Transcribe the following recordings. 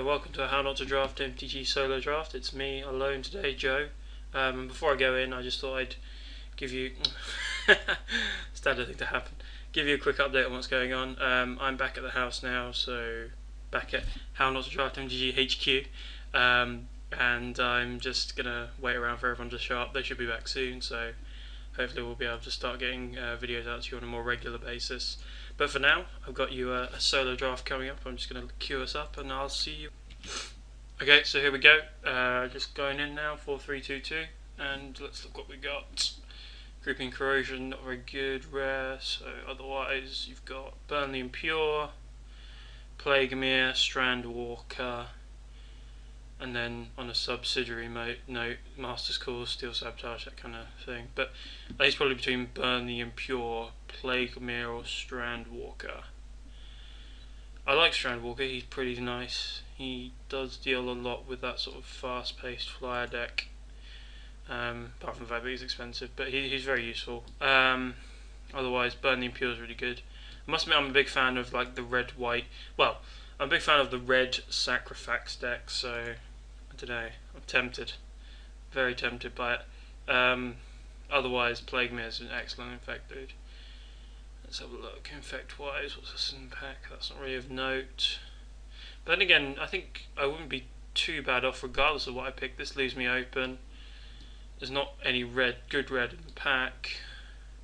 So welcome to How Not to Draft MTG Solo Draft. It's me alone today, Joe. And before I go in, I just thought I'd give you standard thing to happen. Give you a quick update on what's going on. I'm back at the house now, so back at How Not to Draft MTG HQ, and I'm just gonna wait around for everyone to show up. They should be back soon, so hopefully we'll be able to start getting videos out to you on a more regular basis. But for now, I've got you a solo draft coming up. I'm just going to queue us up and I'll see you. Okay, so here we go. Just going in now, 4-3-2-2, and let's look what we got. Grouping Corrosion, not very good, rare, so otherwise you've got Burnley and Pure, Plaguemere, Strandwalker, and then on a subsidiary note, Master's Call, Steel Sabotage, that kind of thing. But I think it's probably between Burnley and Pure, Plaguemere or Strandwalker. I like Strandwalker, he's pretty nice. He does deal a lot with that sort of fast-paced flyer deck. Apart from the fact that he's expensive, but he's very useful. Otherwise, Burnley and Pure is really good. I must admit I'm a big fan of like the red-white, well, I'm a big fan of the red Sacrifax deck, so I don't know, I'm tempted, very tempted by it. Otherwise, Plaguemere is an excellent Infect dude. Let's have a look, Infect wise, what's this in pack? That's not really of note. But then again, I think I wouldn't be too bad off regardless of what I pick. This leaves me open. There's not any good red in the pack.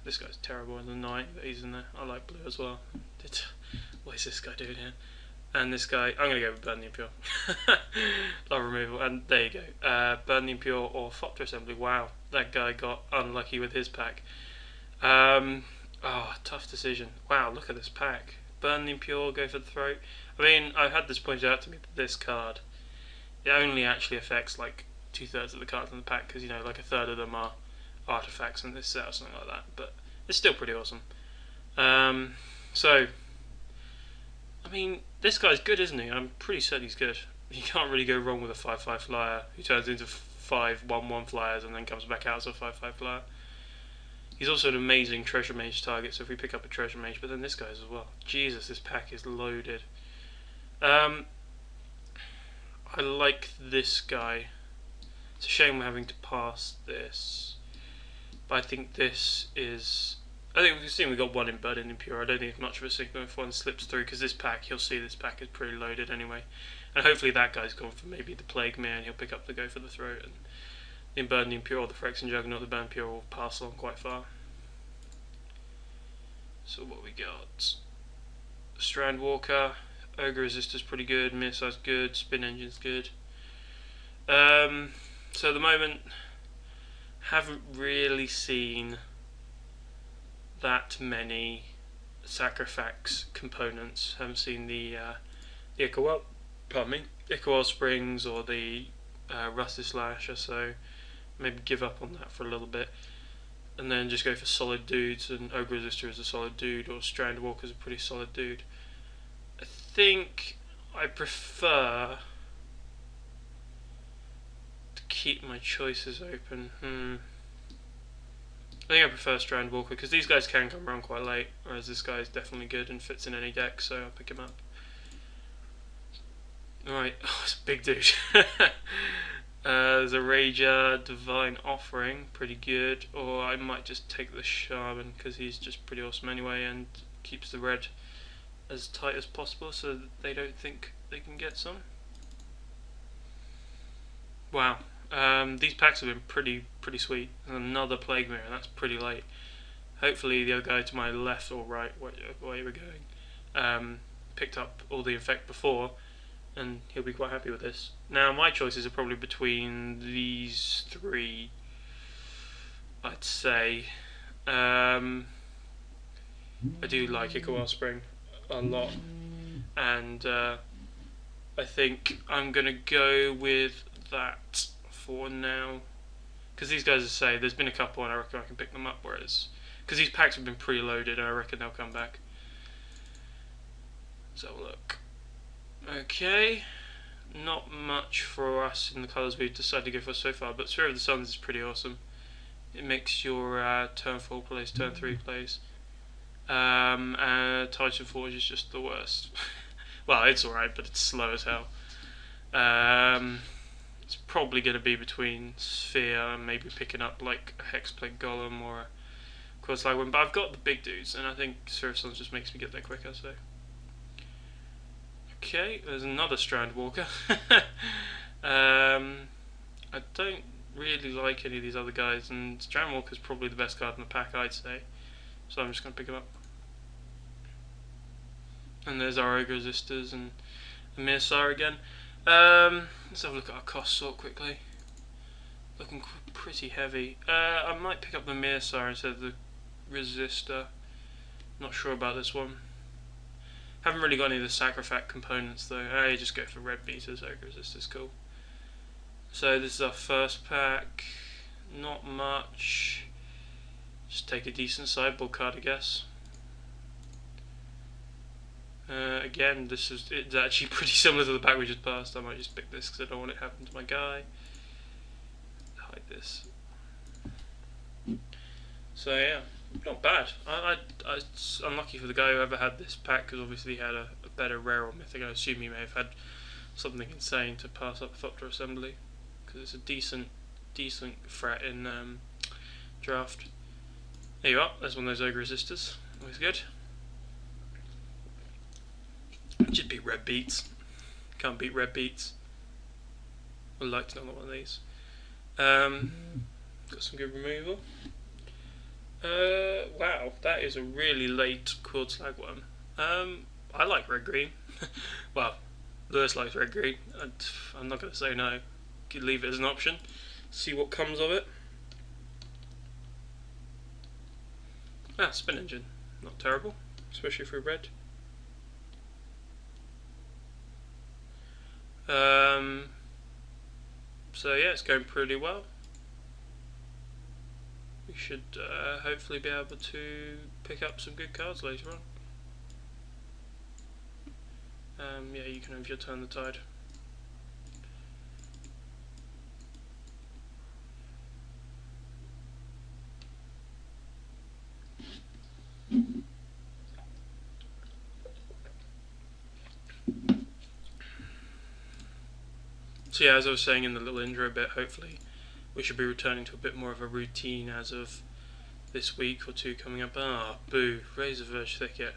This guy's terrible in the night, but he's in there. I like blue as well. What is this guy doing here? And this guy, I'm going to go with Burnley and Pure. Love removal, and there you go. Burnley and Pure or Thopter Assembly. Wow, that guy got unlucky with his pack. Tough decision. Wow, look at this pack. Burnley and Pure, go for the throat. I mean, I've had this pointed out to me that this card, it only actually affects like 2/3 of the cards in the pack, because, you know, like a third of them are artifacts in this set or something like that, but it's still pretty awesome. So, I mean, this guy's good, isn't he? I'm pretty certain he's good. You can't really go wrong with a 5/5 flyer who turns into 5 1/1 flyers and then comes back out as a 5/5 flyer. He's also an amazing treasure mage target, so if we pick up a treasure mage, but then this guy's as well. Jesus, this pack is loaded. I like this guy. It's a shame we're having to pass this, but I think this is... I think we've seen we got one in Bud and Impure. I don't think it's much of a signal if one slips through, because this pack, you'll see this pack is pretty loaded anyway. And hopefully that guy's gone for maybe the Plaguemere and he'll pick up the Go for the Throat. And in Bud and Impure or the Phyrexian Juggernaut, the Burn Pure will pass along quite far. So what we got? Strandwalker, Ogre Resister's pretty good, Mirside's good, Spin Engine's good. So at the moment, haven't really seen that many Sacrifax components. Haven't seen the Ichor Springs or the Rusty Slasher, so maybe give up on that for a little bit and then just go for solid dudes, and Ogre Resistor is a solid dude, or Strandwalker is a pretty solid dude. I think I prefer to keep my choices open. I think I prefer Strandwalker, because these guys can come around quite late, whereas this guy is definitely good and fits in any deck, so I'll pick him up. Alright, oh, it's a big dude. There's a Rager, Divine Offering, pretty good, or I might just take the Shaman, because he's just pretty awesome anyway, and keeps the red as tight as possible so that they don't think they can get some. Wow. These packs have been pretty sweet. Another Plaguemere, that's pretty late. Hopefully the other guy to my left or right, where you were going, picked up all the Infect before, and he'll be quite happy with this. Now my choices are probably between these three, I'd say. I do like Ichor Spring a lot, and I think I'm going to go with that for now, because these guys, as I say, there's been a couple and I reckon I can pick them up, whereas because these packs have been preloaded and I reckon they'll come back. Let's have a look. Okay, not much for us in the colours we've decided to go for so far, but Sphere of the Suns is pretty awesome. It makes your turn 4 plays, turn 3 plays. Titan Forge is just the worst. Well, it's alright, but it's slow as hell. It's probably going to be between Sphere and maybe picking up like a Hexblade Golem or a Quadslag one, but I've got the big dudes, and I think Sphere of Suns just makes me get there quicker, so... Okay, there's another Strand Walker. I don't really like any of these other guys, and Strand Walker's probably the best card in the pack, I'd say. So I'm just going to pick him up. And there's our Ogre Resistors and Mirsar again. Let's have a look at our cost sort quickly. Looking pretty heavy. I might pick up the Mirsar instead of the Resistor. Not sure about this one. Haven't really got any of the Sacrifact components though. I just go for red beaters. Ogre Resistor's cool. So this is our first pack. Not much. Just take a decent sideboard card, I guess. Again, it's actually pretty similar to the pack we just passed. I might just pick this because I don't want it to happen to my guy. Hide this. So yeah, not bad. I'm unlucky for the guy who ever had this pack because obviously he had a better rare or mythic. I assume he may have had something insane to pass up Thopter Assembly because it's a decent threat in draft. There you are. There's one of those Ogre Resistors. Always good. Just beat red beats. Can't beat red beats. I'd like to know one of these. Got some good removal. Wow, that is a really late Quadslag one. I like red green. Well, Lewis likes red green. I'm not going to say no. Could leave it as an option. See what comes of it. Spin Engine. Not terrible, especially for red. So yeah, it's going pretty well. We should hopefully be able to pick up some good cards later on. Yeah, you can have your turn the tide. So yeah, as I was saying in the little intro bit, hopefully we should be returning to a bit more of a routine as of this week or two coming up. Ah, boo, Razor Verge Thicket.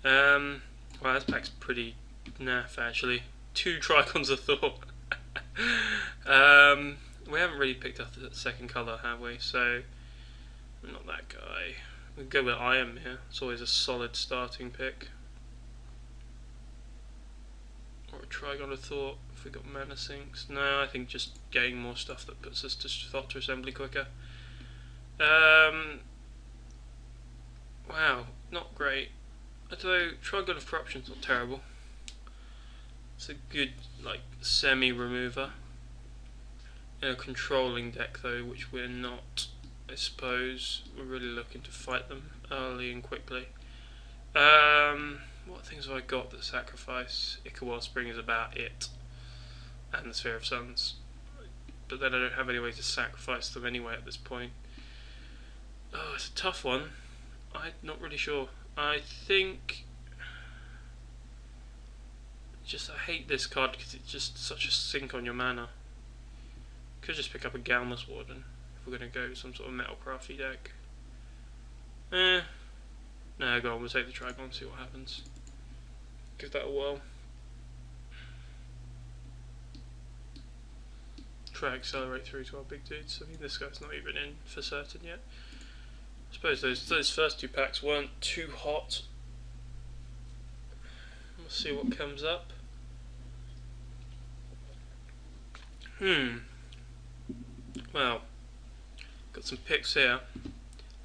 Well, this pack's pretty naff actually. 2 Tricons of Thought. We haven't really picked up the second colour, have we? So, we're not that guy. We'll go with Iron here. It's always a solid starting pick. Or a Trigon of Thought if we got Mana Sinks. No, I think just getting more stuff that puts us to Thopter Assembly quicker. Wow, not great. Although Trigon of Corruption's not terrible. It's a good, like, semi-remover. In a controlling deck though, which we're not, I suppose. We're really looking to fight them early and quickly. What things have I got that sacrifice? Ichor Spring is about it. And the Sphere of Suns. But then I don't have any way to sacrifice them anyway at this point. Oh, it's a tough one. I'm not really sure. I think... I hate this card because it's just such a sink on your mana. Could just pick up a Galmus Warden if we're going to go with some sort of Metal Crafty deck. No, go on, we'll take the Trigon and see what happens. Give that a whirl. Try to accelerate through to our big dudes. I mean, this guy's not even in for certain yet. I suppose those first 2 packs weren't too hot. We'll see what comes up. Well, got some picks here.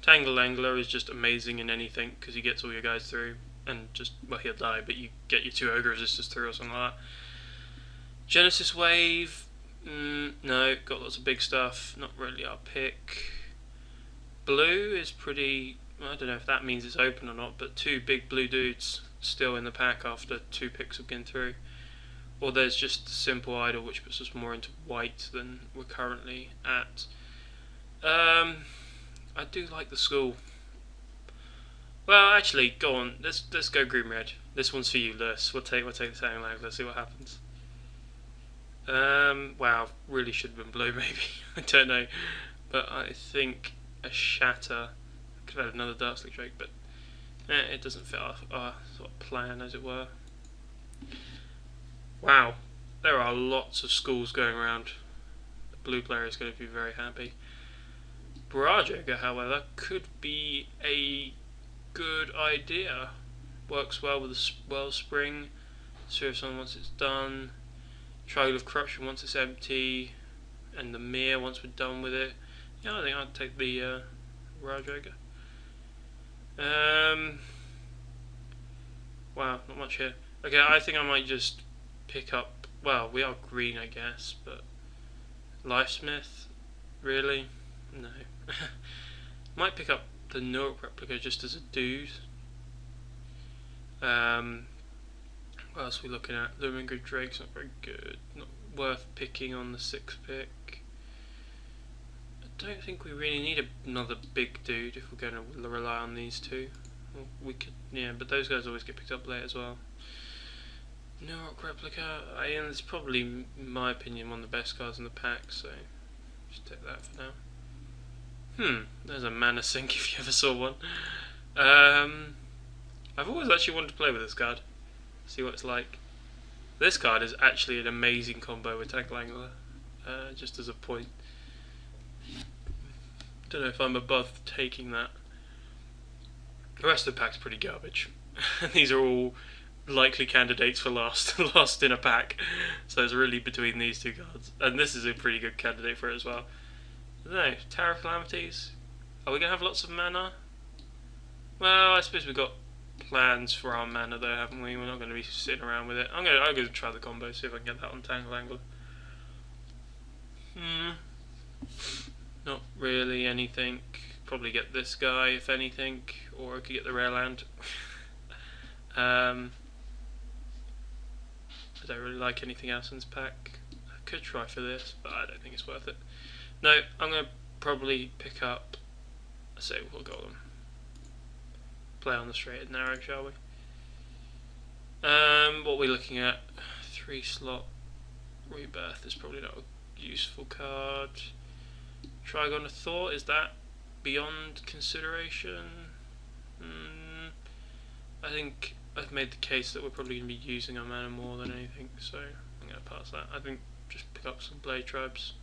Tangle Angler is just amazing in anything because he gets all your guys through and just, well, he'll die, but you get your 2 Ogre Resistors through or something like that. Genesis Wave, no, got lots of big stuff, not really our pick. Blue is pretty, I don't know if that means it's open or not, but 2 big blue dudes still in the pack after 2 picks have been through. Or there's just the simple idol which puts us more into white than we're currently at. I do like the school. Well, actually, go on. Let's go green red. This one's for you, Lewis. We'll take the Tangle Angler. Let's see what happens. Wow, really should have been blue maybe. I don't know. But I think a shatter. I could have had another Darkslick Drake, but it doesn't fit our sort of plan, as it were. Wow, there are lots of schools going around. The blue player is going to be very happy. Barrage Ogre, however, could be a good idea. Works well with the Wellspring, Sphere once it's done, Triangle of Corruption once it's empty, and the Mirror once we're done with it. Yeah, I think I'd take the Barrage Ogre. Wow, not much here. Okay, I think I might just pick up, well, we are green I guess, but Lifesmith, really? No. Might pick up the Neurok Replica just as a dude. What else are we looking at? Lew and Drake's not very good. Not worth picking on the 6th pick. I don't think we really need another big dude if we're going to rely on these two. Well, we could, yeah, but those guys always get picked up late as well. Neurok Replica, it's probably, in my opinion, one of the best cards in the pack, so just take that for now. There's a mana sink if you ever saw one. I've always actually wanted to play with this card, see what it's like. This card is actually an amazing combo with Tackle Angler, just as a point. Don't know if I'm above taking that. The rest of the pack's pretty garbage. These are all likely candidates for last in a pack, so it's really between these two cards, and this is a pretty good candidate for it as well. I don't know, Tower of Calamities. Are we going to have lots of mana? Well, I suppose we've got plans for our mana though, haven't we? We're not going to be sitting around with it. I'm going to try the combo, see if I can get that on Tangle Angler. Not really anything. Probably get this guy if anything, or I could get the rare land. I don't really like anything else in this pack. I could try for this, but I don't think it's worth it. No, I'm going to probably pick up, let's say we'll go on. Play on the straight and narrow, shall we? What are we looking at? 3-slot Rebirth is probably not a useful card. Trigon of Thought, is that beyond consideration? I think I've made the case that we're probably going to be using our mana more than anything, so I'm going to pass that. I think just pick up some Blade Tribes.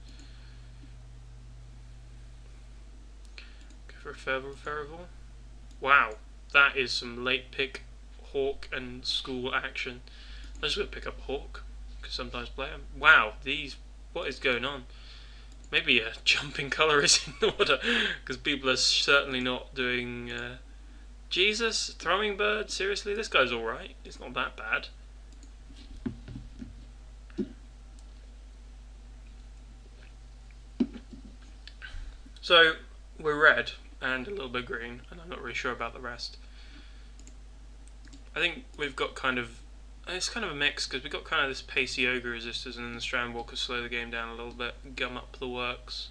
Go for a Ferroval. Wow, that is some late pick Hawk and School action. I'm just going to pick up Hawk, because sometimes play them. Wow, what is going on? Maybe a jumping colour is in order, because people are certainly not doing... Jesus, Thrumming Bird, seriously? This guy's alright, it's not that bad. So, we're red, and a little bit green, and I'm not really sure about the rest. I think we've got it's kind of a mix, because we've got kind of this pacey Ogre resistors, and then the Strandwalkers slow the game down a little bit, gum up the works.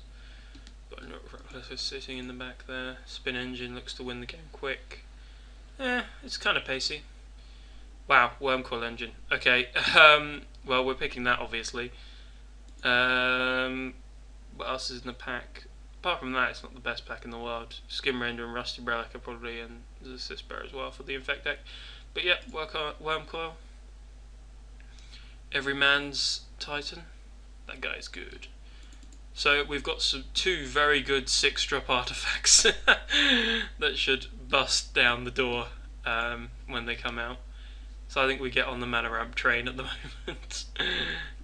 Got a Reckless sitting in the back there. Spin Engine looks to win the game quick. It's kind of pacey. Wow, Wormcoil Engine. Okay, well, we're picking that, obviously. What else is in the pack? Apart from that, it's not the best pack in the world. Skim Render and Rusty Relic are probably in the Assist Bearer as well for the Infect deck. But yeah, Wormcoil. Every Man's Titan. That guy's good. So we've got two very good 6-drop artifacts that should bust down the door when they come out. So I think we get on the mana ramp train at the moment.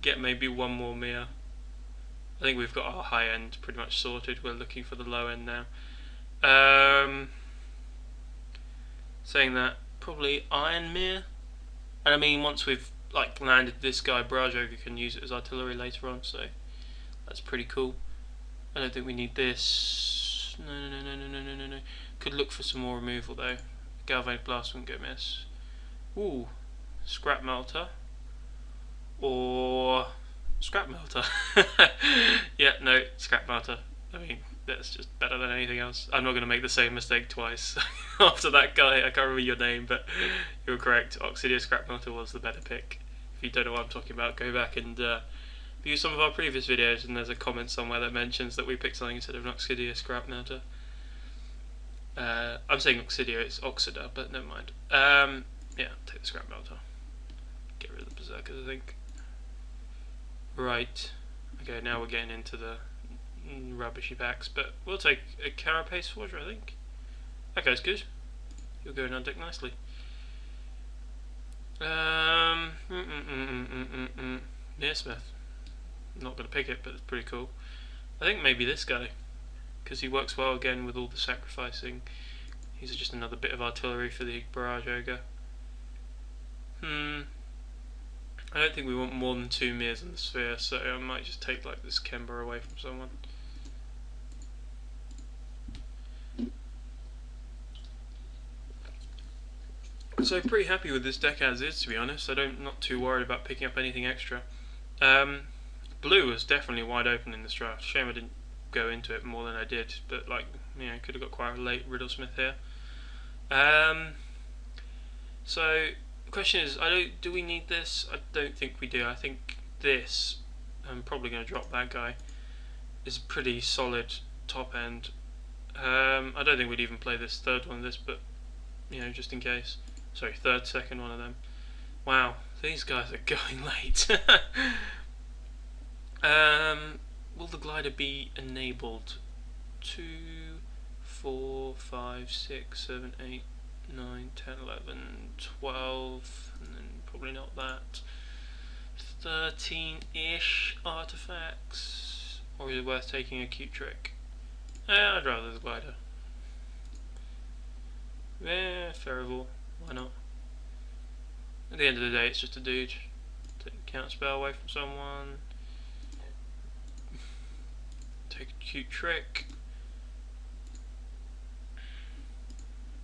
Get maybe one more Mia. I think we've got our high end pretty much sorted. We're looking for the low end now. Saying that, probably Iron Mia. And I mean, once we've landed this guy, Barrage Ogre can use it as artillery later on, so that's pretty cool. I don't think we need this. No. Could look for some more removal though. Galvanic Blast wouldn't go miss. Ooh, Scrap Melter. Or Scrap Melter. Yeah, no, Scrap Melter. I mean, that's just better than anything else. I'm not going to make the same mistake twice. After that guy, I can't remember your name, but you're correct. Oxidia Scrap Melter was the better pick. If you don't know what I'm talking about, go back and view some of our previous videos, and there's a comment somewhere that mentions that we picked something instead of Noxidia Scrap Melter. I'm saying Oxidia, it's Oxida, but never mind. Yeah, take the Scrap Melter. Get rid of the Berserkers, I think. Right. Okay, now we're getting into the rubbishy packs, but we'll take a Carapace Forger, I think. That guy's good. You're going on deck nicely. Nearsmith. Not going to pick it, but it's pretty cool. I think maybe this guy, because he works well again with all the sacrificing. He's just another bit of artillery for the Barrage Ogre. I don't think we want more than 2 Mirs in the sphere, so I might just take like this Kemba away from someone. So pretty happy with this deck as is, to be honest. Not too worried about picking up anything extra. Blue was definitely wide open in this draft. Shame I didn't go into it more than I did, but like, you know, could have got quite a late Riddlesmith here. So the question is, do we need this? I don't think we do. I think this, I'm probably going to drop that guy, is pretty solid top end. I don't think we'd even play this third one of this, but you know, just in case. Sorry, second one of them. Wow, these guys are going late. Will the glider be enabled? 2, 4, 5, 6, 7, 8, 9, 10, 11, 12, and then probably not that. 13-ish artifacts. Or is it worth taking a cute trick? I'd rather the glider. Yeah, Ferroval. Why not? At the end of the day, it's just a dude. Take a counter spell away from someone. Take a cute trick.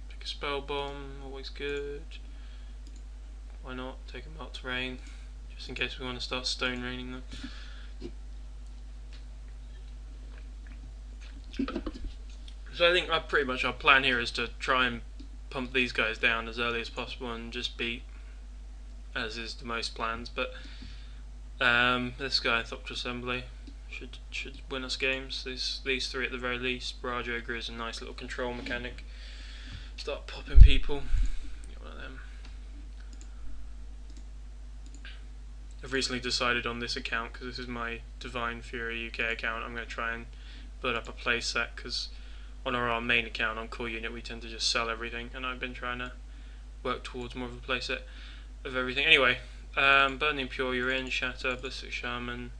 Take a spell bomb, always good. Why not? Take a Melt Rain, just in case we want to start stone raining them. So I think pretty much our plan here is to try and pump these guys down as early as possible and just beat, as is the most plans. But this guy, Thopter Assembly, should win us games. These three at the very least. Barrage Ogre is a nice little control mechanic. Start popping people. Get one of them. I've recently decided on this account, because this is my Divine Fury UK account, I'm going to try and build up a play set, because on our main account on Core Unit we tend to just sell everything, and I've been trying to work towards more of a play set of everything. Anyway, Burning Pure, you're in. Shatter, Ballistic Shaman,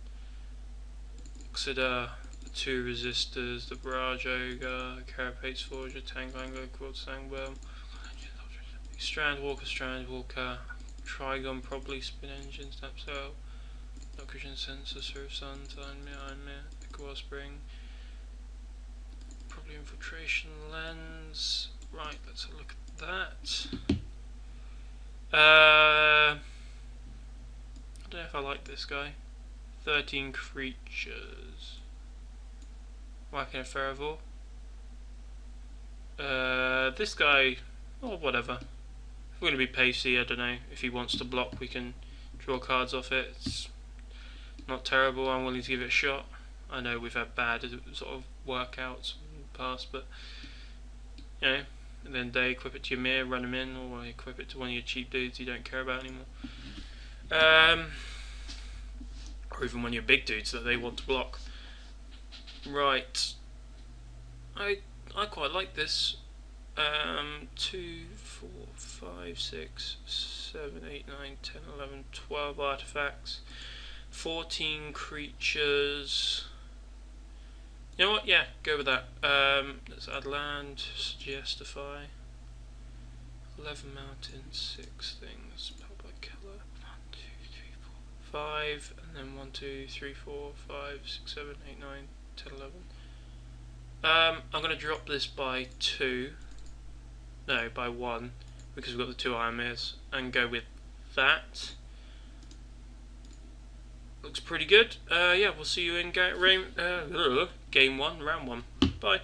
Oxida, the 2 Resistors, the Barrage Ogre, Carapace Forger, Tangangler, Quartz Sangworm, Strandwalker, Trigon, probably Spin Engine, Snap Cell, Oxygen Sensor, Surf Sun, Iron Mirror, Echo Spring, probably Infiltration Lens. Right, let's have a look at that. I don't know if I like this guy. 13 creatures. Whacking a Ferroval. This guy, or whatever. If we're going to be pacey, I don't know. If he wants to block, we can draw cards off it. It's not terrible. I'm willing to give it a shot. I know we've had bad sort of workouts in the past, but you know, at the end of the day, equip it to your mirror, run them in, or equip it to one of your cheap dudes you don't care about anymore. Or even one of your big dudes that they want to block. Right. I quite like this. 2, 4, 5, 6, 7, 8, 9, 10, 11, 12 artifacts. 14 creatures. You know what? Yeah, go with that. Let's add land, Suggestify. 11 mountains, 6 things. Powered by Keller. 1, 2, 3, 4, 5, and then 1, 2, 3, 4, 5, 6, 7, 8, 9, 10, 11. I'm going to drop this by 2. No, by 1, because we've got the 2 Iron Mirrors, and go with that. Looks pretty good. Yeah, we'll see you in game 1, round 1. Bye.